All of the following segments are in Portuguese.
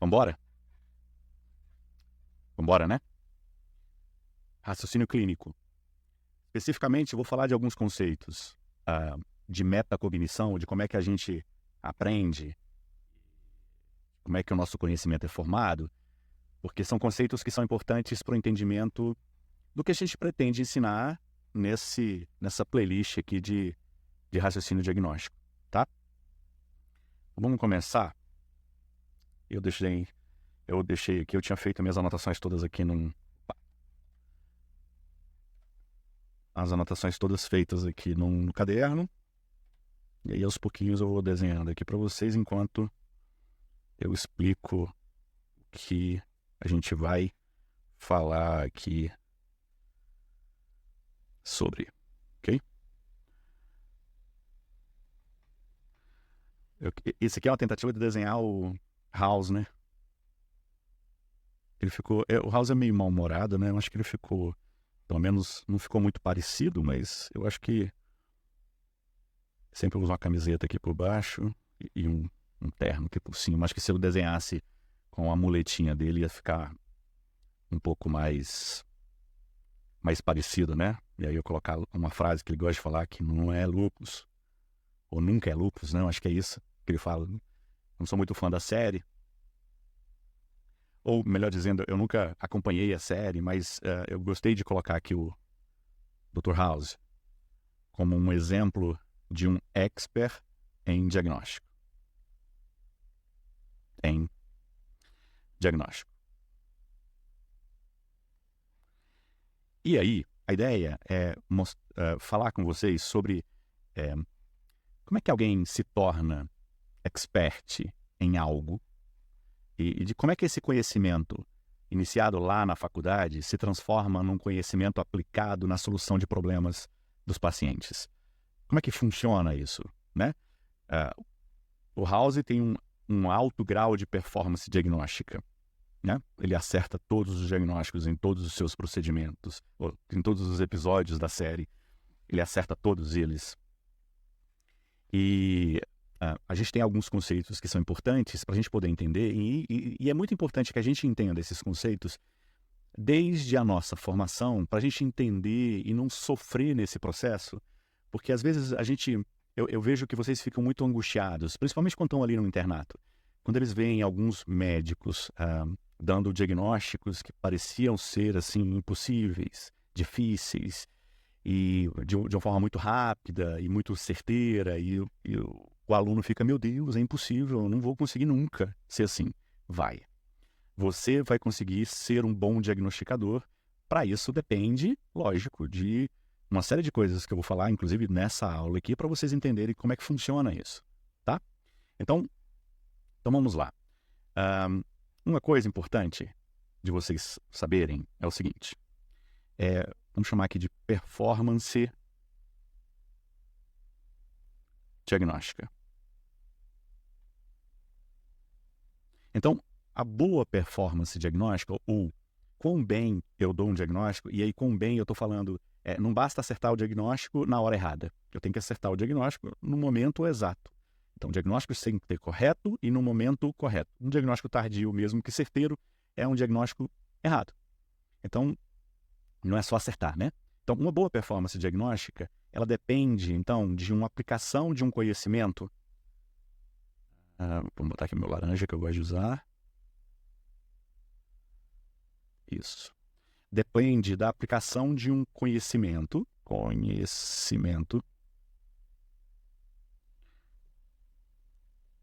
Vambora? Vambora, né? Raciocínio clínico. Especificamente, eu vou falar de alguns conceitos de metacognição, de como é que a gente aprende, como é que o nosso conhecimento é formado, porque são conceitos que são importantes para o entendimento do que a gente pretende ensinar nessa playlist aqui de raciocínio diagnóstico, tá? Vamos começar. Eu deixei aqui, eu tinha feito minhas anotações todas aqui as anotações todas feitas aqui no caderno. E aí, aos pouquinhos, eu vou desenhando aqui para vocês enquanto eu explico o que a gente vai falar aqui sobre, ok? Esse aqui é uma tentativa de desenhar o House, né? Ele ficou... o House é meio mal-humorado, né? Eu acho que ele ficou... Pelo menos não ficou muito parecido, mas eu acho que sempre usa uma camiseta aqui por baixo e um terno aqui por cima. Acho que se eu desenhasse com a muletinha dele ia ficar um pouco mais parecido, né? E aí eu colocar uma frase que ele gosta de falar que não é lupus, ou nunca é lupus, né? Eu acho que é isso que ele fala. Não sou muito fã da série. Ou, melhor dizendo, eu nunca acompanhei a série, mas eu gostei de colocar aqui o Dr. House como um exemplo de um expert em diagnóstico. E aí, a ideia é falar com vocês sobre como é que alguém se torna expert em algo e de como é que esse conhecimento iniciado lá na faculdade se transforma num conhecimento aplicado na solução de problemas dos pacientes. Como é que funciona isso, né? O House tem um alto grau de performance diagnóstica, né? Ele acerta todos os diagnósticos em todos os seus procedimentos, ou em todos os episódios da série. Ele acerta todos eles. E a gente tem alguns conceitos que são importantes para a gente poder entender, e é muito importante que a gente entenda esses conceitos desde a nossa formação, para a gente entender e não sofrer nesse processo, porque às vezes eu vejo que vocês ficam muito angustiados, principalmente quando estão ali no internato, quando eles veem alguns médicos dando diagnósticos que pareciam ser assim impossíveis, difíceis, e de uma forma muito rápida e muito certeira, e o aluno fica, meu Deus, é impossível, eu não vou conseguir nunca ser assim. Vai. Você vai conseguir ser um bom diagnosticador. Para isso depende, lógico, de uma série de coisas que eu vou falar, inclusive nessa aula aqui, para vocês entenderem como é que funciona isso, tá? Então vamos lá. Uma coisa importante de vocês saberem é o seguinte, vamos chamar aqui de performance diagnóstica. Então, a boa performance diagnóstica, ou quão bem eu dou um diagnóstico, e aí quão bem eu estou falando, não basta acertar o diagnóstico na hora errada, eu tenho que acertar o diagnóstico no momento exato. Então, o diagnóstico tem que ter correto e no momento correto. Um diagnóstico tardio, mesmo que certeiro, é um diagnóstico errado. Então, não é só acertar, né? Então, uma boa performance diagnóstica, ela depende, então, de uma aplicação de um conhecimento. Vou botar aqui meu laranja que eu gosto de usar. Isso. Depende da aplicação de um conhecimento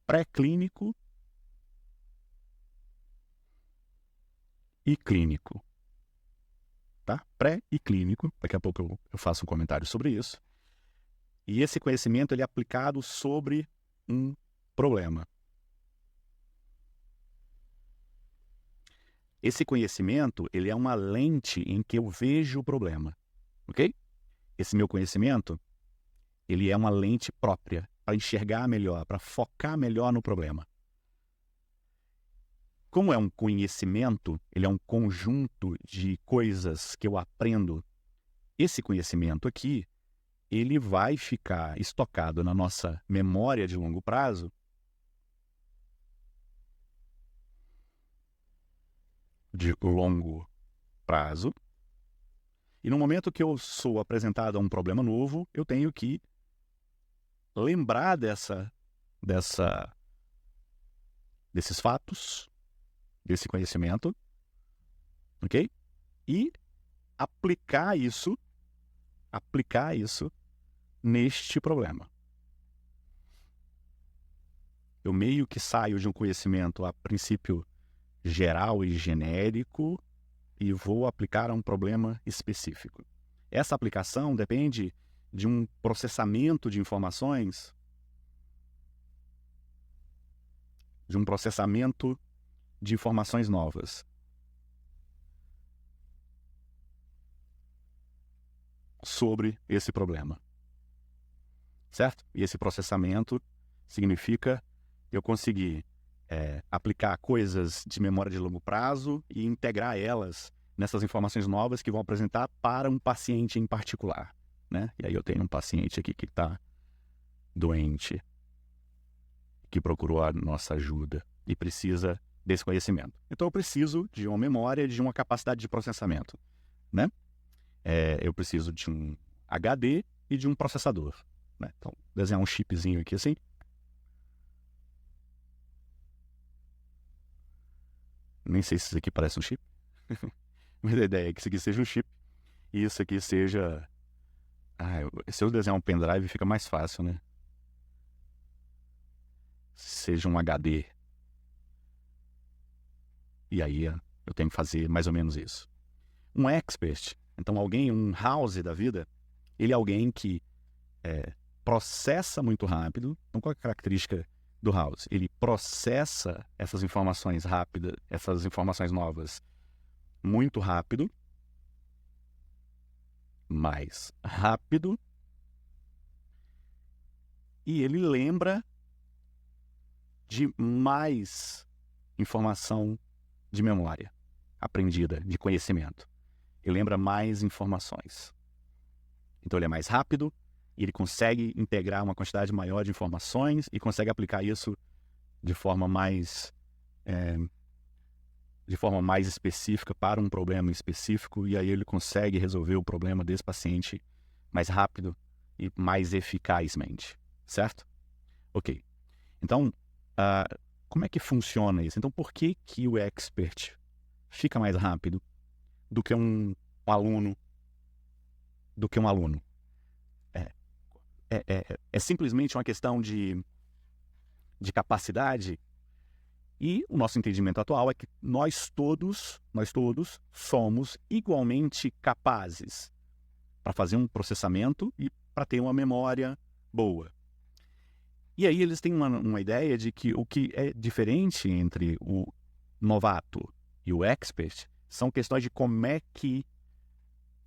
pré-clínico e clínico. Tá? Pré e clínico, daqui a pouco eu faço um comentário sobre isso. E esse conhecimento ele é aplicado sobre um problema. Esse conhecimento ele é uma lente em que eu vejo o problema, ok? Esse meu conhecimento ele é uma lente própria para enxergar melhor, para focar melhor no problema. Como é um conhecimento, ele é um conjunto de coisas que eu aprendo. Esse conhecimento aqui, ele vai ficar estocado na nossa memória de longo prazo de longo prazo. E no momento que eu sou apresentado a um problema novo, eu tenho que lembrar desses fatos, desse conhecimento, ok? E aplicar isso neste problema. Eu meio que saio de um conhecimento a princípio geral e genérico e vou aplicar a um problema específico. Essa aplicação depende de um processamento de informações, novas. Sobre esse problema. Certo? E esse processamento significa eu conseguir aplicar coisas de memória de longo prazo e integrar elas nessas informações novas que vão apresentar para um paciente em particular, né? E aí eu tenho um paciente aqui que está doente, que procurou a nossa ajuda e precisa desse conhecimento. Então eu preciso de uma memória, de uma capacidade de processamento, né? Eu preciso de um HD e de um processador, né? Então, desenhar um chipzinho aqui assim. Nem sei se isso aqui parece um chip. Mas a ideia é que isso aqui seja um chip e isso aqui seja... se eu desenhar um pendrive fica mais fácil, né? Seja um HD. E aí eu tenho que fazer mais ou menos isso. Um expert, então um house da vida, ele é alguém que processa muito rápido. Então qual é a característica do house? Ele processa essas informações rápidas, essas informações novas muito rápido, mais rápido, e ele lembra de mais informação de memória aprendida, de conhecimento. Ele lembra mais informações. Então ele é mais rápido e ele consegue integrar uma quantidade maior de informações e consegue aplicar isso de forma mais específica para um problema específico, e aí ele consegue resolver o problema desse paciente mais rápido e mais eficazmente, certo? Ok. Então, como é que funciona isso? Então, por que o expert fica mais rápido do que um aluno? É simplesmente uma questão de capacidade. E o nosso entendimento atual é que nós todos somos igualmente capazes para fazer um processamento e para ter uma memória boa. E aí eles têm uma ideia de que o que é diferente entre o novato e o expert são questões de como é que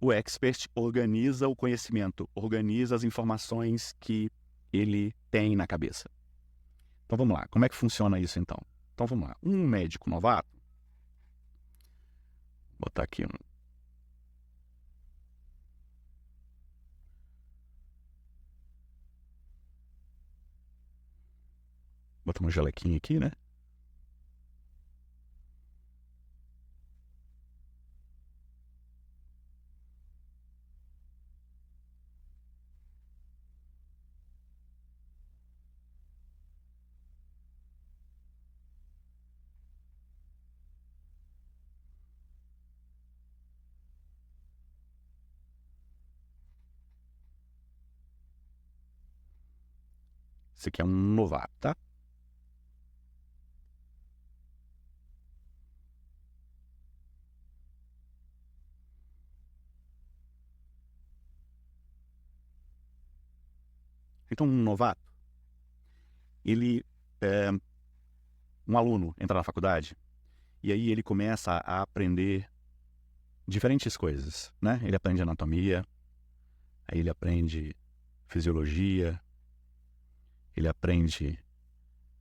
o expert organiza o conhecimento, organiza as informações que ele tem na cabeça. Então vamos lá, como é que funciona isso então? Então vamos lá, um médico novato, vou botar aqui botar uma gelequinha aqui, né? Esse aqui é um novato, tá? Então um novato, um aluno entra na faculdade e aí ele começa a aprender diferentes coisas, né? Ele aprende anatomia, aí ele aprende fisiologia, ele aprende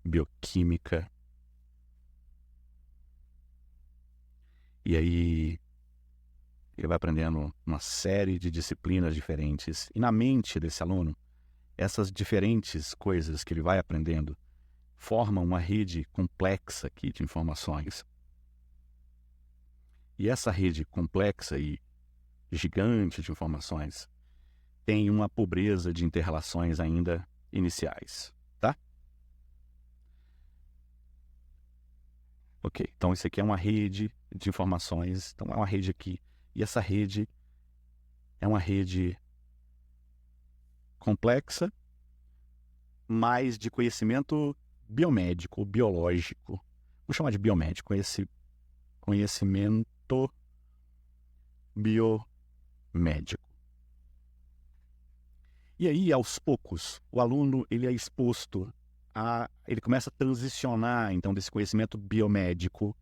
bioquímica, e aí ele vai aprendendo uma série de disciplinas diferentes. E na mente desse aluno, essas diferentes coisas que ele vai aprendendo formam uma rede complexa aqui de informações. E essa rede complexa e gigante de informações tem uma pobreza de inter-relações ainda iniciais, tá? Ok, então isso aqui é uma rede de informações, então é uma rede aqui, e essa rede é uma rede complexa, mas de conhecimento biomédico, biológico. Vou chamar de biomédico, esse conhecimento biomédico. E aí, aos poucos, o aluno ele é exposto ele começa a transicionar, então, desse conhecimento biomédico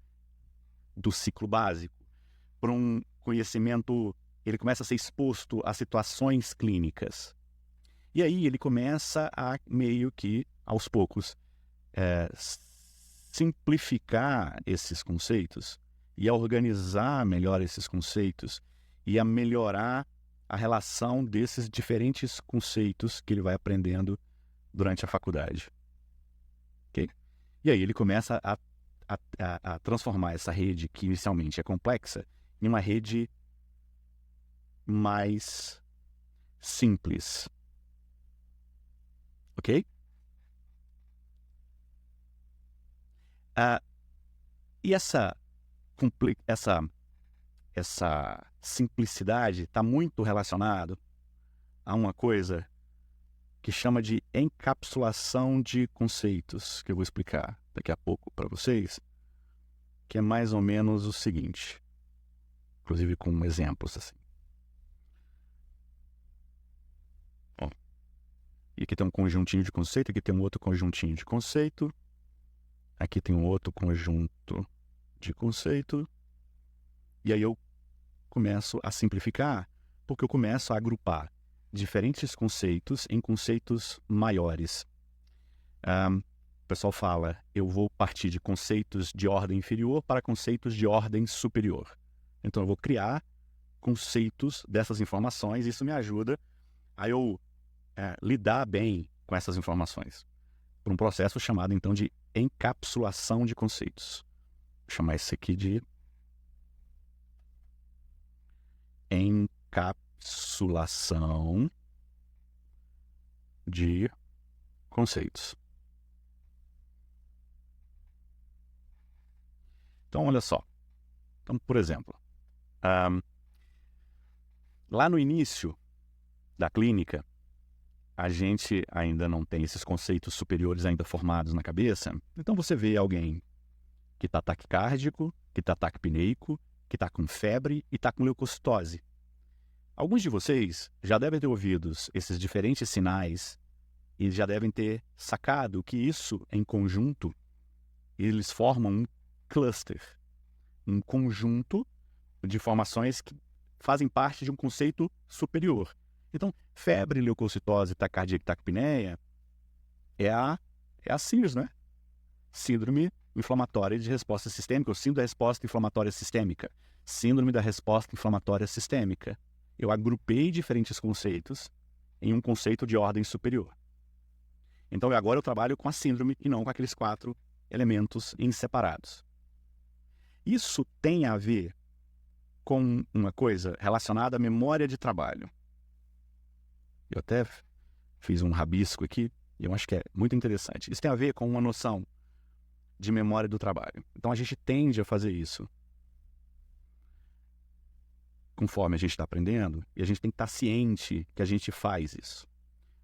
do ciclo básico para um conhecimento, ele começa a ser exposto a situações clínicas. E aí ele começa a meio que, aos poucos, simplificar esses conceitos e a organizar melhor esses conceitos e a melhorar a relação desses diferentes conceitos que ele vai aprendendo durante a faculdade. Okay? E aí ele começa a transformar essa rede, que inicialmente é complexa, em uma rede mais simples. Ok? E essa simplicidade está muito relacionado a uma coisa que chama de encapsulação de conceitos, que eu vou explicar daqui a pouco para vocês, que é mais ou menos o seguinte, inclusive com exemplos assim. Ó, e aqui tem um conjuntinho de conceito, aqui tem um outro conjuntinho de conceito, aqui tem um outro conjunto de conceito, e aí eu começo a simplificar, porque eu começo a agrupar diferentes conceitos em conceitos maiores. O pessoal fala, eu vou partir de conceitos de ordem inferior para conceitos de ordem superior. Então eu vou criar conceitos dessas informações, e isso me ajuda a eu lidar bem com essas informações, por um processo chamado então de encapsulação de conceitos. Vou chamar isso aqui de encapsulação de conceitos. Então, olha só. Então, por exemplo, lá no início da clínica, a gente ainda não tem esses conceitos superiores ainda formados na cabeça. Então, você vê alguém que está taquicárdico, que está taquipneico, que está com febre e está com leucocitose. Alguns de vocês já devem ter ouvido esses diferentes sinais e já devem ter sacado que isso, em conjunto, eles formam um cluster, um conjunto de informações que fazem parte de um conceito superior. Então, febre, leucocitose, taquicardia e taquipneia é a SIRS, né? Síndrome inflamatória de resposta sistêmica, ou síndrome da resposta inflamatória sistêmica. Síndrome da resposta inflamatória sistêmica. Eu agrupei diferentes conceitos em um conceito de ordem superior. Então, agora eu trabalho com a síndrome e não com aqueles 4 elementos em separados. Isso tem a ver com uma coisa relacionada à memória de trabalho. Eu até fiz um rabisco aqui, e eu acho que é muito interessante. Isso tem a ver com uma noção de memória do trabalho. Então, a gente tende a fazer isso conforme a gente está aprendendo, e a gente tem que estar ciente que a gente faz isso.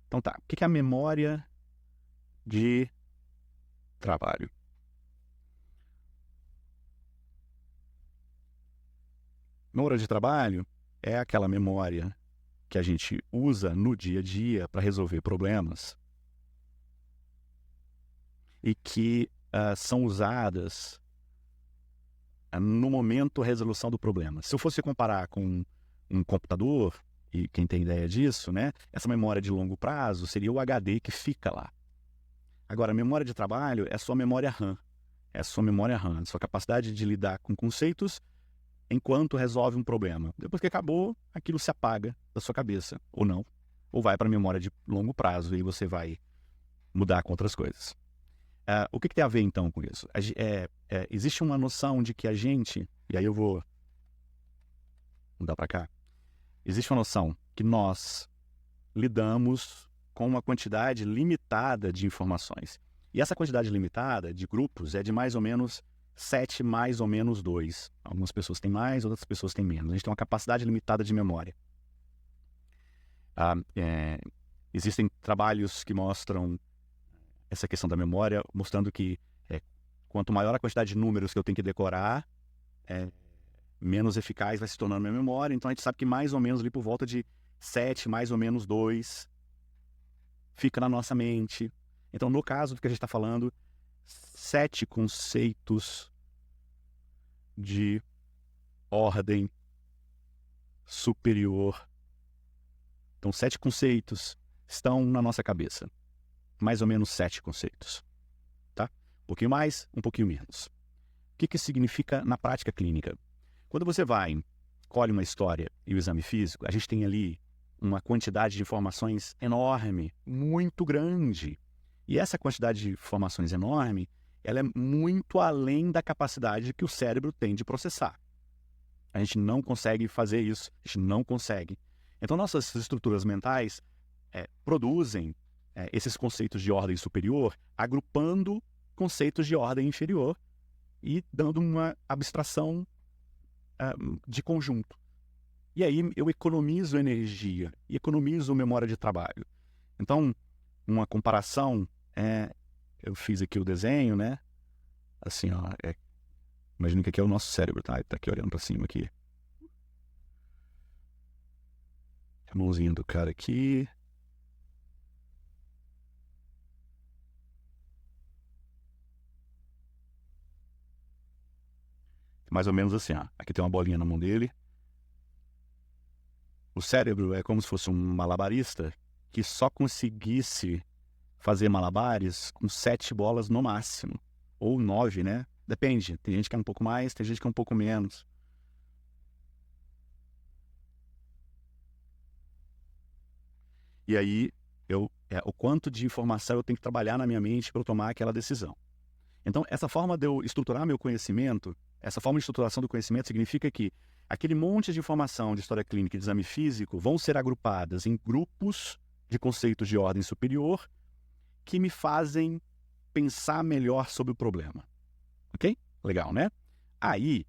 Então tá, o que é a memória de trabalho? Memória de trabalho é aquela memória que a gente usa no dia a dia para resolver problemas e que são usadas no momento da resolução do problema. Se eu fosse comparar com um computador, e quem tem ideia disso, né, essa memória de longo prazo seria o HD que fica lá. Agora, a memória de trabalho é a sua memória RAM. É a sua memória RAM, a sua capacidade de lidar com conceitos enquanto resolve um problema. Depois que acabou, aquilo se apaga da sua cabeça, ou não. Ou vai para a memória de longo prazo, e aí você vai mudar com outras coisas. O que tem a ver, então, com isso? Existe uma noção de que a gente, e aí eu vou mudar para cá. Existe uma noção que nós lidamos com uma quantidade limitada de informações. E essa quantidade limitada de grupos é de mais ou menos 7 mais ou menos 2. Algumas pessoas têm mais, outras pessoas têm menos. A gente tem uma capacidade limitada de memória. Existem trabalhos que mostram essa questão da memória, mostrando que quanto maior a quantidade de números que eu tenho que decorar, menos eficaz vai se tornando a minha memória. Então a gente sabe que mais ou menos ali por volta de 7 mais ou menos 2 fica na nossa mente. Então, no caso do que a gente está falando, 7 conceitos de ordem superior. Então, 7 conceitos estão na nossa cabeça. Mais ou menos 7 conceitos. Tá? Um pouquinho mais, um pouquinho menos. O que isso significa na prática clínica? Quando você colhe uma história e o exame físico, a gente tem ali uma quantidade de informações enorme, muito grande. E essa quantidade de informações enorme, ela é muito além da capacidade que o cérebro tem de processar. A gente não consegue fazer isso, a gente não consegue. Então, nossas estruturas mentais produzem esses conceitos de ordem superior, agrupando conceitos de ordem inferior e dando uma abstração de conjunto. E aí eu economizo energia e economizo memória de trabalho. Então, uma comparação, eu fiz aqui o desenho, né? Assim, ó, imagina que aqui é o nosso cérebro, tá? Ele tá aqui olhando para cima aqui. A mãozinha do cara aqui. Mais ou menos assim, ó. Aqui tem uma bolinha na mão dele. O cérebro é como se fosse um malabarista que só conseguisse fazer malabares com 7 bolas no máximo. Ou 9, né? Depende. Tem gente que é um pouco mais, tem gente que é um pouco menos. E aí, o quanto de informação eu tenho que trabalhar na minha mente para eu tomar aquela decisão. Então, essa forma de eu estruturar meu conhecimento, essa forma de estruturação do conhecimento significa que aquele monte de informação de história clínica e de exame físico vão ser agrupadas em grupos de conceitos de ordem superior que me fazem pensar melhor sobre o problema. Ok? Legal, né? Aí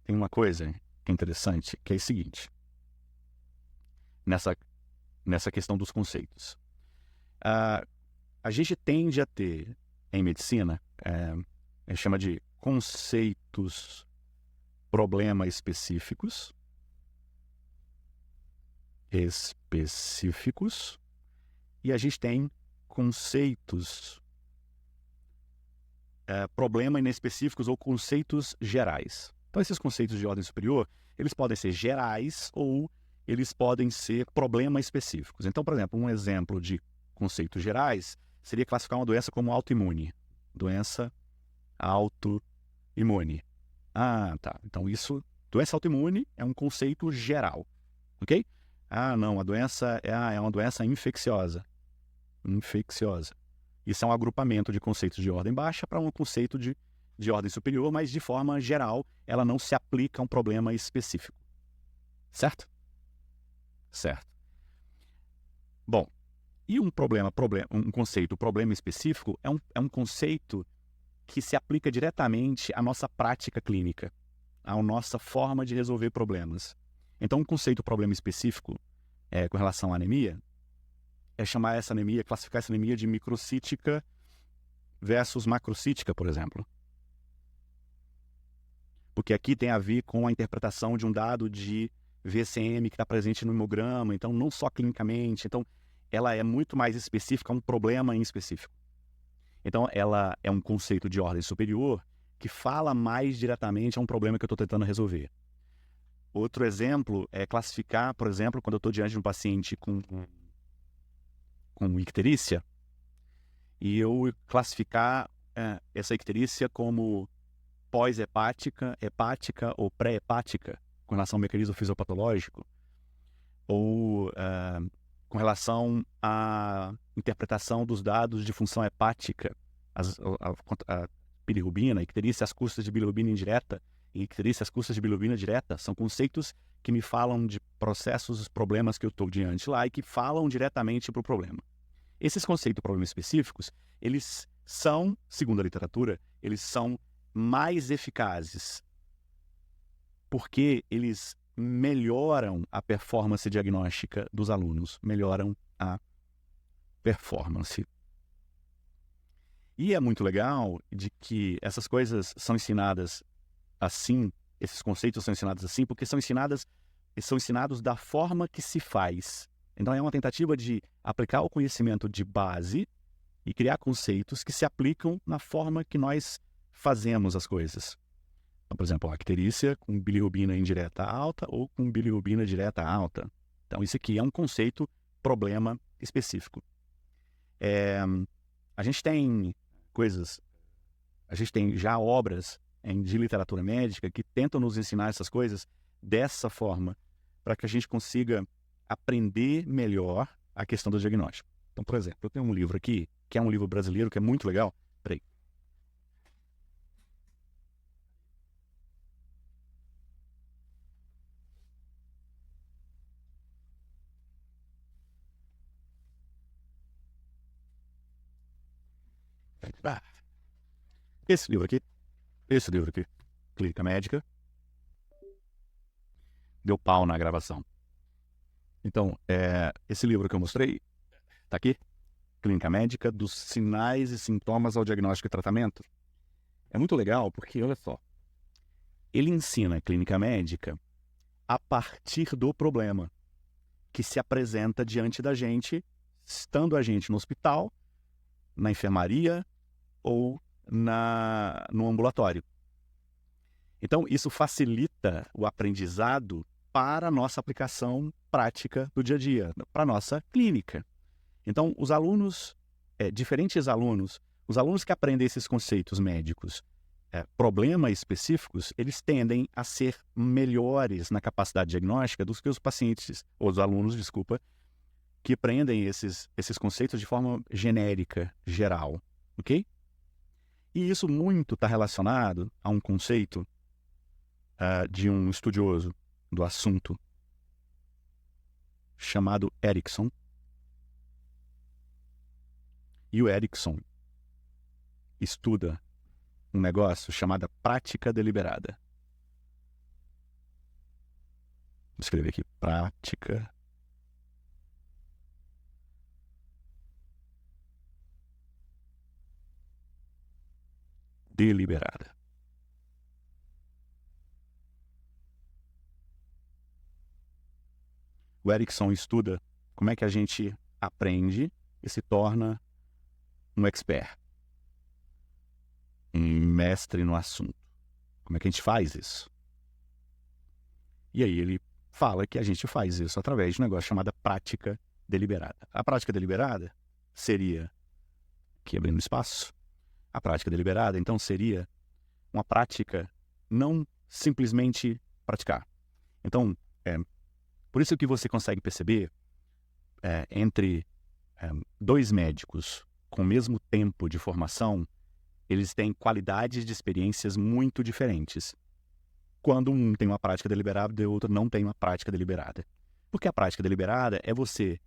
tem uma coisa que é interessante, que é o seguinte. Nessa questão dos conceitos. A gente tende a ter, em medicina, a gente chama de conceitos problema específicos, e a gente tem conceitos problema inespecíficos ou conceitos gerais. Então, esses conceitos de ordem superior, eles podem ser gerais ou eles podem ser problema específicos. Então, por exemplo, um exemplo de conceitos gerais seria classificar uma doença como autoimune. Doença autoimune. Ah, tá. Então, doença autoimune é um conceito geral, ok? Ah, não, a doença é uma doença infecciosa. Isso é um agrupamento de conceitos de ordem baixa para um conceito de ordem superior, mas de forma geral, ela não se aplica a um problema específico. Certo? Certo. Bom, e um conceito, problema específico, é um conceito que se aplica diretamente à nossa prática clínica, à nossa forma de resolver problemas. Então, um conceito problema específico com relação à anemia é classificar essa anemia de microcítica versus macrocítica, por exemplo. Porque aqui tem a ver com a interpretação de um dado de VCM que está presente no hemograma, então não só clinicamente, então ela é muito mais específica a um problema em específico. Então ela é um conceito de ordem superior que fala mais diretamente a um problema que eu estou tentando resolver. Outro exemplo é classificar, por exemplo, quando eu estou diante de um paciente com icterícia, e eu classificar essa icterícia como pós-hepática, hepática ou pré-hepática, com relação ao mecanismo fisiopatológico, ou com relação à interpretação dos dados de função hepática, a bilirrubina, a icterícia às custas de bilirrubina indireta, icterícia, as custas de bilirrubina direta, são conceitos que me falam de processos, problemas que eu estou diante lá e que falam diretamente para o problema. Esses conceitos, problemas específicos, eles são, segundo a literatura, eles são mais eficazes porque eles melhoram a performance diagnóstica dos alunos, melhoram a performance. E é muito legal de que essas coisas são ensinadas assim, esses conceitos são ensinados assim, porque são ensinados da forma que se faz. Então é uma tentativa de aplicar o conhecimento de base e criar conceitos que se aplicam na forma que nós fazemos as coisas. Então, por exemplo, a icterícia com bilirrubina indireta alta ou com bilirrubina direta alta. Então, isso aqui é um conceito, problema específico. A gente tem já obras de literatura médica que tentam nos ensinar essas coisas dessa forma, para que a gente consiga aprender melhor a questão do diagnóstico. Então, por exemplo, eu tenho um livro aqui, que é um livro brasileiro, que é muito legal. Peraí. Esse livro aqui, Clínica Médica, deu pau na gravação. Então, esse livro que eu mostrei, está aqui, Clínica Médica, dos sinais e sintomas ao diagnóstico e tratamento. É muito legal porque, olha só, ele ensina a clínica médica a partir do problema que se apresenta diante da gente, estando a gente no hospital, na enfermaria ou no ambulatório. Então, isso facilita o aprendizado para a nossa aplicação prática do dia a dia, para a nossa clínica. Então, os alunos, diferentes alunos, os alunos que aprendem esses conceitos médicos, problemas específicos, eles tendem a ser melhores na capacidade diagnóstica do que os pacientes, ou os alunos, desculpa, que aprendem esses conceitos de forma genérica, geral, ok? E isso muito está relacionado a um conceito de um estudioso do assunto chamado Erickson. E o Erickson estuda um negócio chamado prática deliberada. Vou escrever aqui, prática deliberada. O Erickson estuda como é que a gente aprende e se torna um expert, um mestre no assunto. Como é que a gente faz isso? E aí ele fala que a gente faz isso através de um negócio chamado prática deliberada. A prática deliberada seria, aqui abrindo espaço, a prática deliberada, então, seria uma prática não simplesmente praticar. Então, por isso que você consegue perceber entre dois médicos com o mesmo tempo de formação, eles têm qualidades de experiências muito diferentes. Quando um tem uma prática deliberada e o outro não tem uma prática deliberada. Porque a prática deliberada é você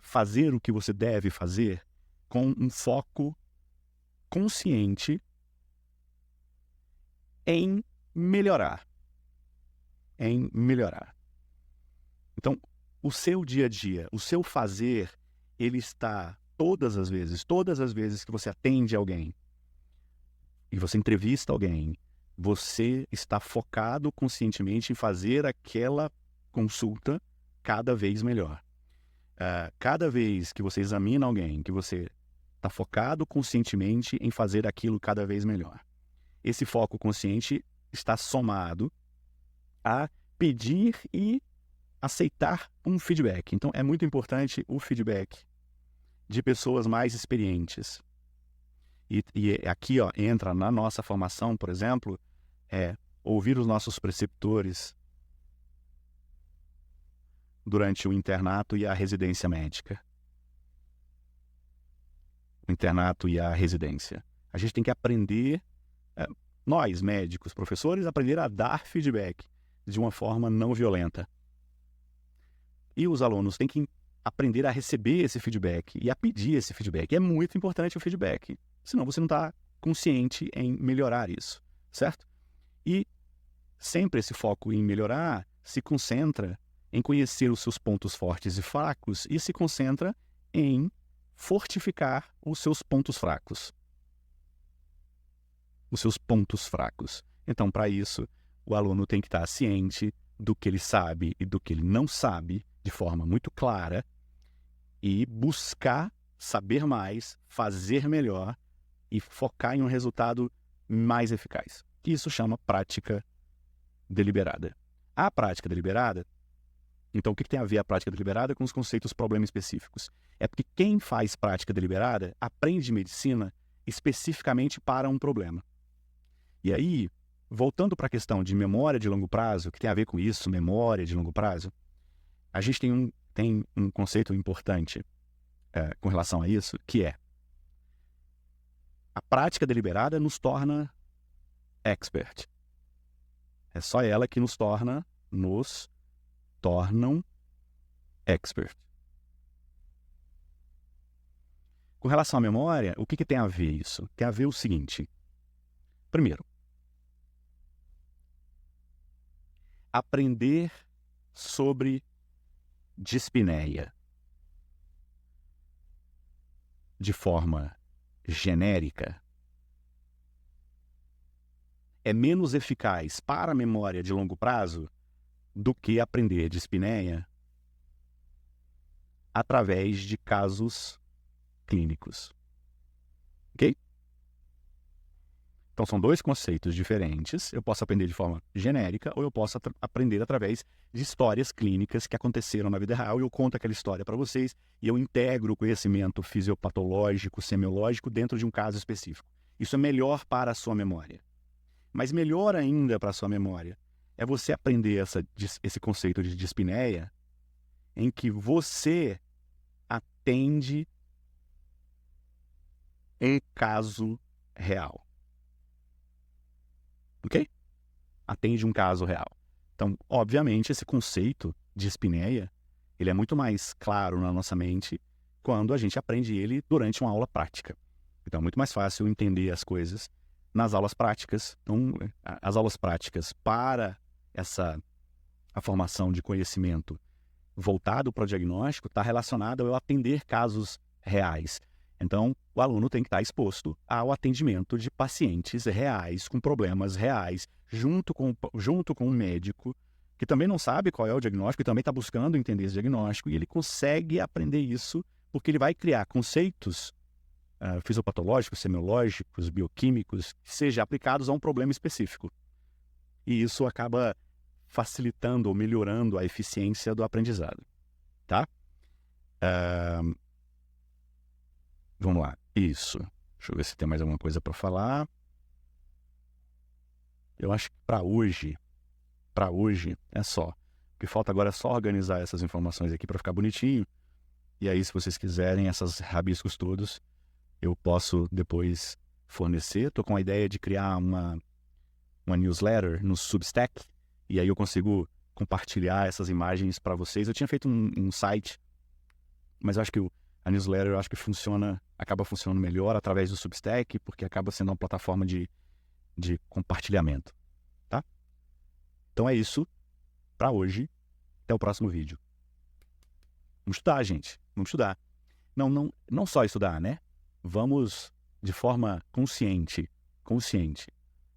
fazer o que você deve fazer com um foco consciente em melhorar. Então, o seu dia a dia, o seu fazer, ele está todas as vezes que você atende alguém e você entrevista alguém, você está focado conscientemente em fazer aquela consulta cada vez melhor. Cada vez que você examina alguém, que você está focado conscientemente em fazer aquilo cada vez melhor. Esse foco consciente está somado a pedir e aceitar um feedback. Então, é muito importante o feedback de pessoas mais experientes. E aqui entra na nossa formação, por exemplo, ouvir os nossos preceptores durante o internato e a residência médica. O internato e a residência. A gente tem que aprender nós, médicos, professores, aprender a dar feedback de uma forma não violenta. E os alunos têm que aprender a receber esse feedback e a pedir esse feedback. É muito importante o feedback, senão você não está consciente em melhorar isso, certo? E sempre esse foco em melhorar se concentra em conhecer os seus pontos fortes e fracos e se concentra em fortificar os seus pontos fracos. Os seus pontos fracos. Então, para isso, o aluno tem que estar ciente do que ele sabe e do que ele não sabe de forma muito clara e buscar saber mais, fazer melhor e focar em um resultado mais eficaz. Isso chama prática deliberada. A prática deliberada, então o que tem a ver a prática deliberada com os conceitos problema específicos? É porque quem faz prática deliberada aprende medicina especificamente para um problema. E aí, voltando para a questão de memória de longo prazo, que tem a ver com isso, memória de longo prazo, a gente tem um conceito importante com relação a isso, que é a prática deliberada nos torna expert. É só ela que nos tornam expert. Com relação à memória, o que tem a ver isso? Tem a ver o seguinte. Primeiro, aprender sobre dispneia de forma genérica é menos eficaz para a memória de longo prazo do que aprender dispneia através de casos clínicos. Ok? Então, são dois conceitos diferentes. Eu posso aprender de forma genérica ou eu posso aprender através de histórias clínicas que aconteceram na vida real e eu conto aquela história para vocês e eu integro o conhecimento fisiopatológico, semiológico dentro de um caso específico. Isso é melhor para a sua memória. Mas melhor ainda para a sua memória é você aprender esse conceito de dispneia em que você atende em caso real. Ok? Atende um caso real. Então, obviamente, esse conceito de dispneia, ele é muito mais claro na nossa mente quando a gente aprende ele durante uma aula prática. Então, é muito mais fácil entender as coisas nas aulas práticas. Então, as aulas práticas para a formação de conhecimento voltado para o diagnóstico está relacionado ao atender casos reais. Então, o aluno tem que estar exposto ao atendimento de pacientes reais, com problemas reais, junto com um médico que também não sabe qual é o diagnóstico e também está buscando entender esse diagnóstico, e ele consegue aprender isso porque ele vai criar conceitos fisiopatológicos, semiológicos, bioquímicos, que sejam aplicados a um problema específico. E isso acaba facilitando ou melhorando a eficiência do aprendizado. Tá? Vamos lá. Isso. Deixa eu ver se tem mais alguma coisa para falar. Eu acho que para hoje é só. O que falta agora é só organizar essas informações aqui para ficar bonitinho. E aí, se vocês quiserem esses rabiscos todos, eu posso depois fornecer. Estou com a ideia de criar uma newsletter no Substack. E aí eu consigo compartilhar essas imagens para vocês. Eu tinha feito um site, mas eu acho que a newsletter eu acho que acaba funcionando melhor através do Substack, porque acaba sendo uma plataforma de compartilhamento. Tá? Então é isso para hoje. Até o próximo vídeo. Vamos estudar, gente. Vamos estudar. Não só estudar, né? Vamos, de forma consciente,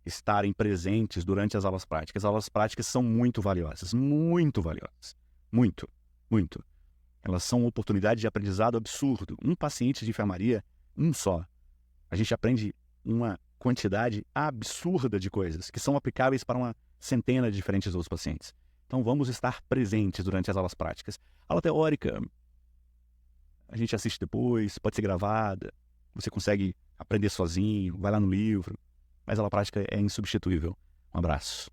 estarem presentes durante as aulas práticas. As aulas práticas são muito valiosas. Muito valiosas. Muito, muito. Elas são uma oportunidade de aprendizado absurdo. Um paciente de enfermaria, um só. A gente aprende uma quantidade absurda de coisas que são aplicáveis para uma centena de diferentes outros pacientes. Então vamos estar presentes durante as aulas práticas. Aula teórica, a gente assiste depois, pode ser gravada, você consegue aprender sozinho, vai lá no livro, mas a aula prática é insubstituível. Um abraço.